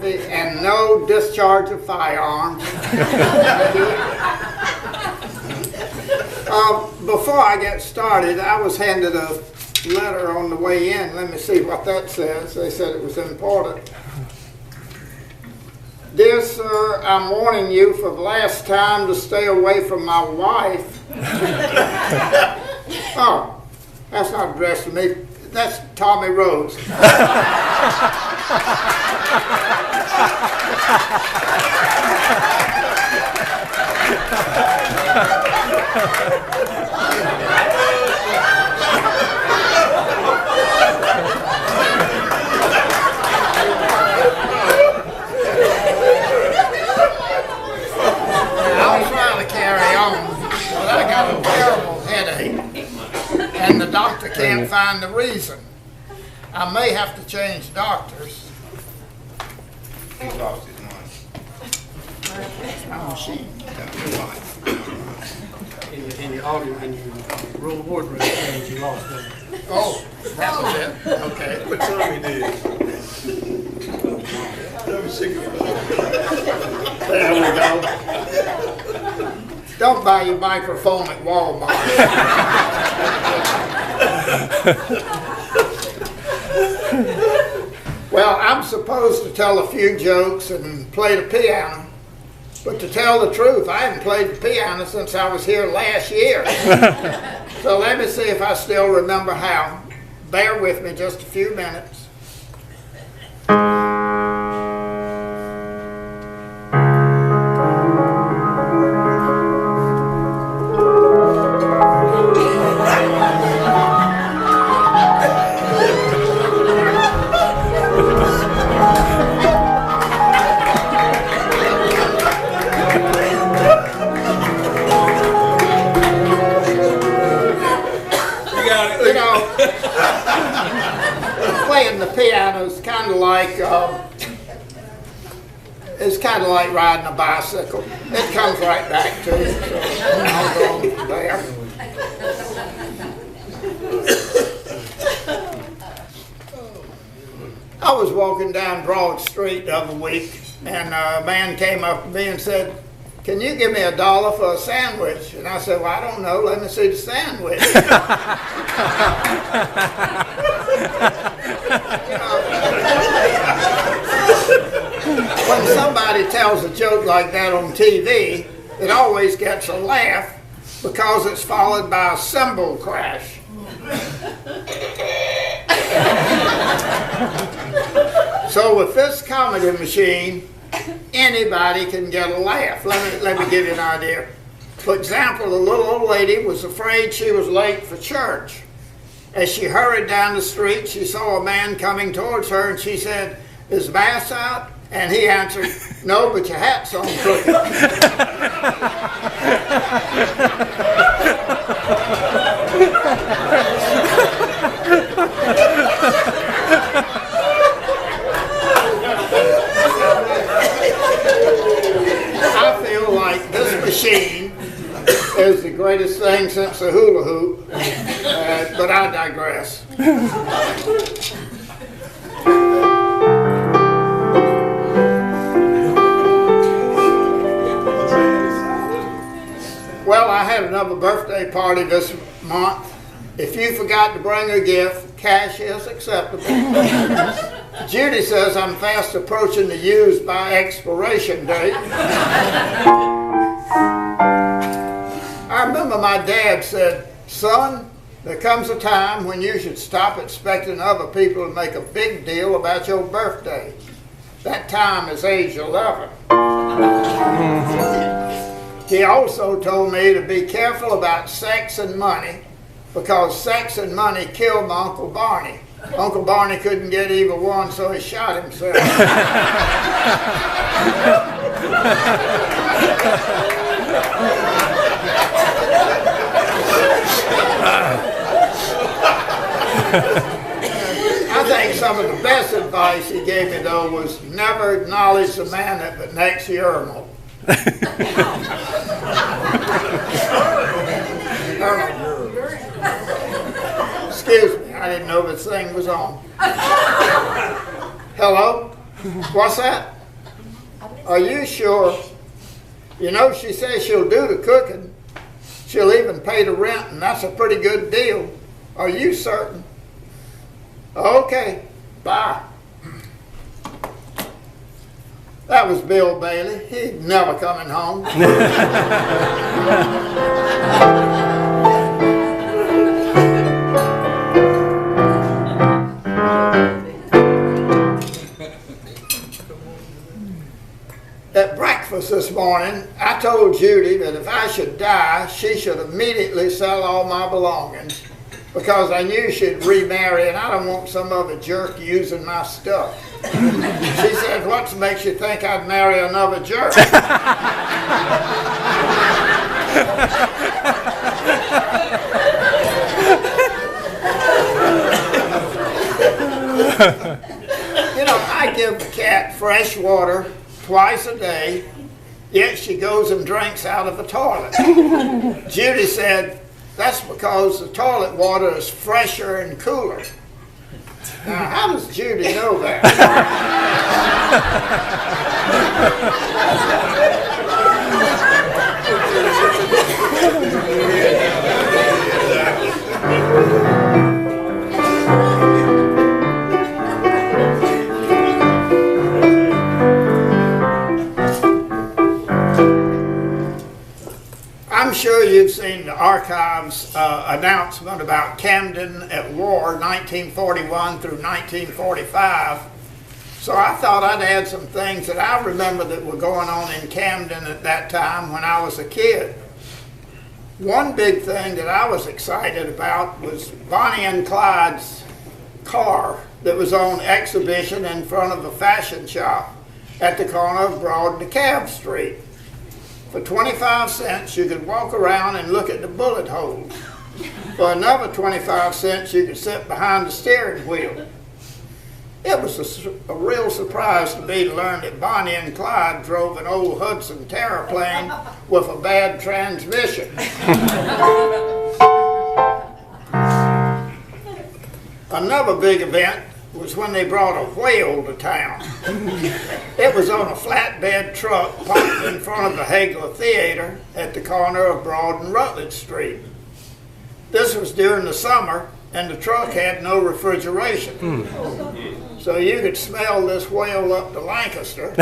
coffee, and no discharge of firearms. Before I get started, I was handed a letter on the way in. Let me see what that says. They said it was important. Dear sir, I'm warning you for the last time to stay away from my wife. Oh, that's not addressed to me. That's Tommy Rose. I'm trying to carry on, but I got a terrible headache, and the doctor can't find the reason. I may have to change doctors. He lost his mind. My machine. In your audio, in your room wardrobe change, you lost it. Oh, that was it. Okay. What Tommy did? That was sick of There we go. Don't buy your microphone at Walmart. Well, I'm supposed to tell a few jokes and play the piano. But to tell the truth, I haven't played the piano since I was here last year. So let me see if I still remember how. Bear with me just a few minutes. Playing the piano is kind of like riding a bicycle. It comes right back to you. So I'll go on from there. I was walking down Broad Street the other week, and a man came up to me and said, "Can you give me $1 for a sandwich?" And I said, "Well, I don't know. Let me see the sandwich." When somebody tells a joke like that on TV, it always gets a laugh because it's followed by a cymbal crash. So with this comedy machine, anybody can get a laugh. Let me give you an idea. For example, a little old lady was afraid she was late for church. As she hurried down the street, she saw a man coming towards her, and she said, "Is Mass out?" And he answered, "No, but your hat's on crooked." I feel like this machine is the greatest thing since the hula hoop, but I digress. Well, I had another birthday party this month. If you forgot to bring a gift, cash is acceptable. Judy says I'm fast approaching the use by expiration date. I remember my dad said, "Son, there comes a time when you should stop expecting other people to make a big deal about your birthday. That time is age 11. He also told me to be careful about sex and money because sex and money killed my Uncle Barney. Uncle Barney couldn't get either one, so he shot himself." I think some of the best advice he gave me, though, was never acknowledge the man at the next urinal. Excuse me, I didn't know this thing was on. Hello? What's that? Are you sure? You know, she says she'll do the cooking. She'll even pay the rent, and that's a pretty good deal. Are you certain? Okay, bye. That was Bill Bailey. He's never coming home. At breakfast this morning, I told Judy that if I should die, she should immediately sell all my belongings because I knew she'd remarry and I don't want some other jerk using my stuff. She said, what makes you think I'd marry another jerk? You know, I give the cat fresh water twice a day, yet she goes and drinks out of the toilet. Judy said, that's because the toilet water is fresher and cooler. Now, how does Judy know that? I'm sure you've seen the archives announcement about Camden at war, 1941 through 1945. So I thought I'd add some things that I remember that were going on in Camden at that time when I was a kid. One big thing that I was excited about was Bonnie and Clyde's car that was on exhibition in front of a fashion shop at the corner of Broad and DeKalb Street. For 25 cents, you could walk around and look at the bullet holes. For another 25 cents, you could sit behind the steering wheel. It was a real surprise to me to learn that Bonnie and Clyde drove an old Hudson Terraplane with a bad transmission. Another big event was when they brought a whale to town. It was on a flatbed truck parked in front of the Hagler Theater at the corner of Broad and Rutledge Street. This was during the summer, and the truck had no refrigeration. So you could smell this whale up to Lancaster.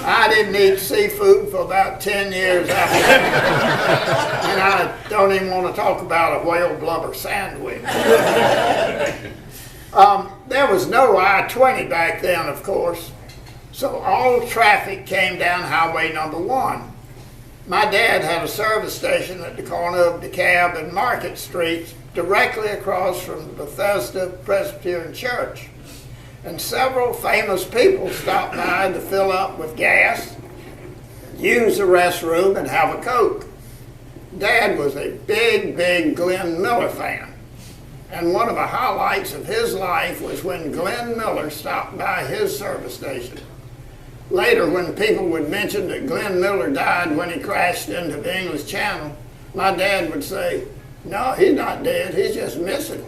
I didn't eat seafood for about 10 years after that. And I don't even want to talk about a whale blubber sandwich. There was no I-20 back then, of course, so all traffic came down Highway number 1. My dad had a service station at the corner of DeKalb and Market Streets, directly across from the Bethesda Presbyterian Church. And several famous people stopped by to fill up with gas, use the restroom, and have a Coke. Dad was a big, big Glenn Miller fan. And one of the highlights of his life was when Glenn Miller stopped by his service station. Later, when people would mention that Glenn Miller died when he crashed into the English Channel, my dad would say, no, he's not dead, he's just missing.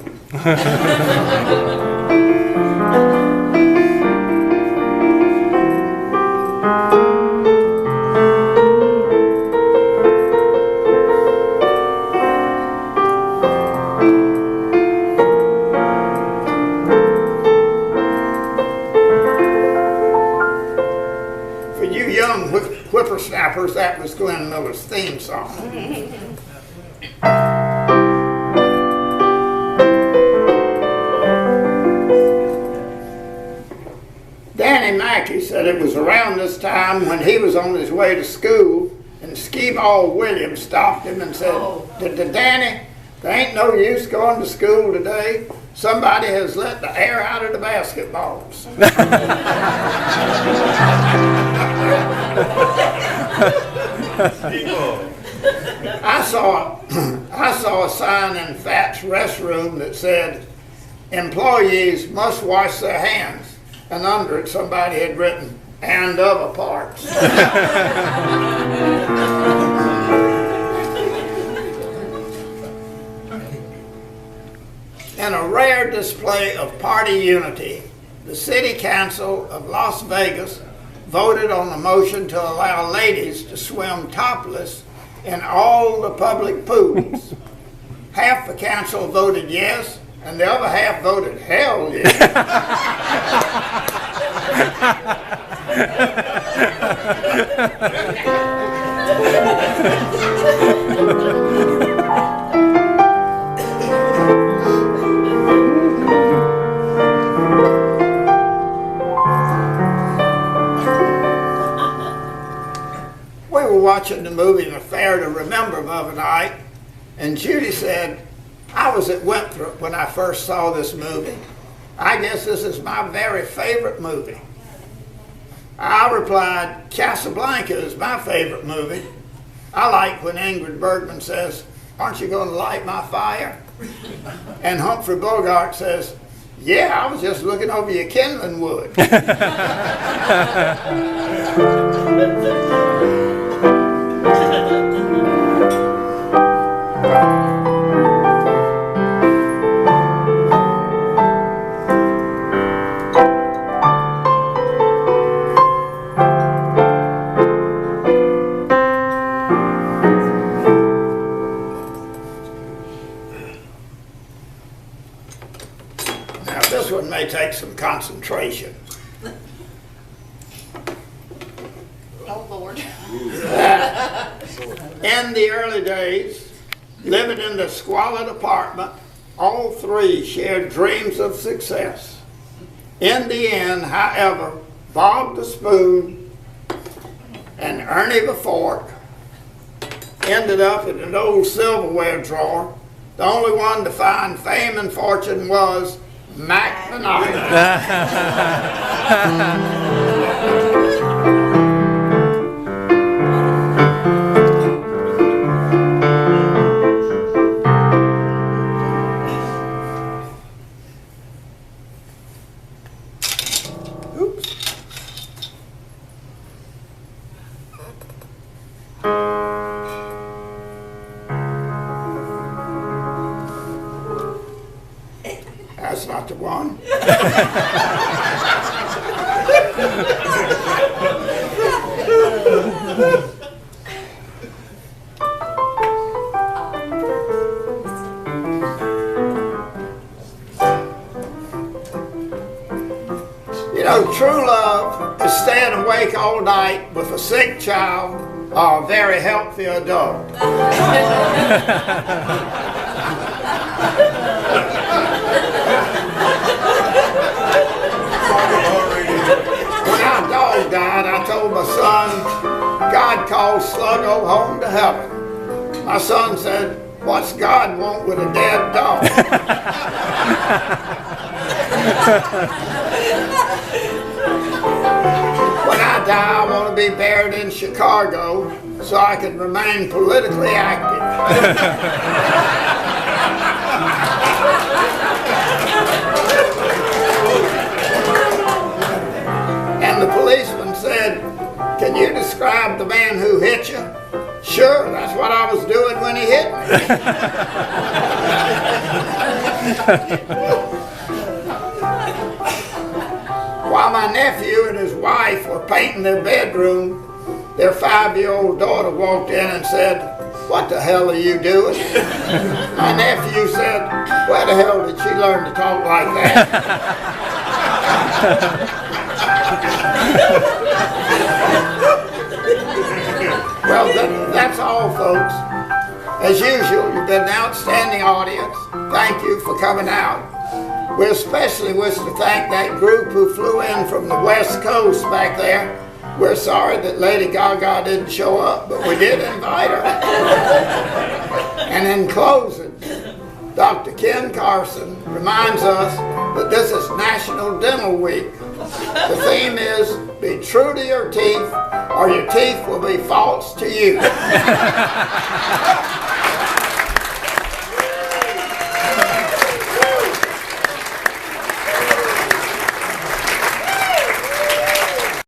For you young whippersnappers, that was Glenn Miller's theme song. Danny Mackey said it was around this time when he was on his way to school and Skee-Ball Williams stopped him and said, Danny, there ain't no use going to school today. Somebody has let the air out of the basketballs. I saw a sign in Fat's restroom that said, employees must wash their hands. And under it, somebody had written, and other parts. In a rare display of party unity, the City Council of Las Vegas voted on a motion to allow ladies to swim topless in all the public pools. Half the council voted yes, and the other half voted hell yes. We were watching the movie The Affair to Remember the other night, and Judy said, I was at Winthrop when I first saw this movie. I guess this is my very favorite movie. I replied, Casablanca is my favorite movie. I like when Ingrid Bergman says, aren't you going to light my fire? And Humphrey Bogart says, yeah, I was just looking over your kindling wood. This one may take some concentration. Oh, Lord. In the early days, living in the squalid apartment, all three shared dreams of success. In the end, however, Bob the Spoon and Ernie the Fork ended up in an old silverware drawer. The only one to find fame and fortune was Mac the Knife. Oops. That's not the one. You know, true love is staying awake all night with a sick child or a very healthy adult. When our dog died, I told my son, God called Sluggo home to heaven. My son said, what's God want with a dead dog? When I die, I want to be buried in Chicago so I can remain politically active. And the policeman said, can you describe the man who hit you? Sure, that's what I was doing when he hit me. While my nephew and his wife were painting their bedroom, their 5-year-old daughter walked in and said, what the hell are you doing? My nephew said, where the hell did she learn to talk like that? Well, that's all, folks. As usual, you've been an outstanding audience. Thank you for coming out. We especially wish to thank that group who flew in from the West Coast back there. We're sorry that Lady Gaga didn't show up, but we did invite her. And in closing, Dr. Ken Carson reminds us that this is National Dental Week. The theme is, be true to your teeth, or your teeth will be false to you.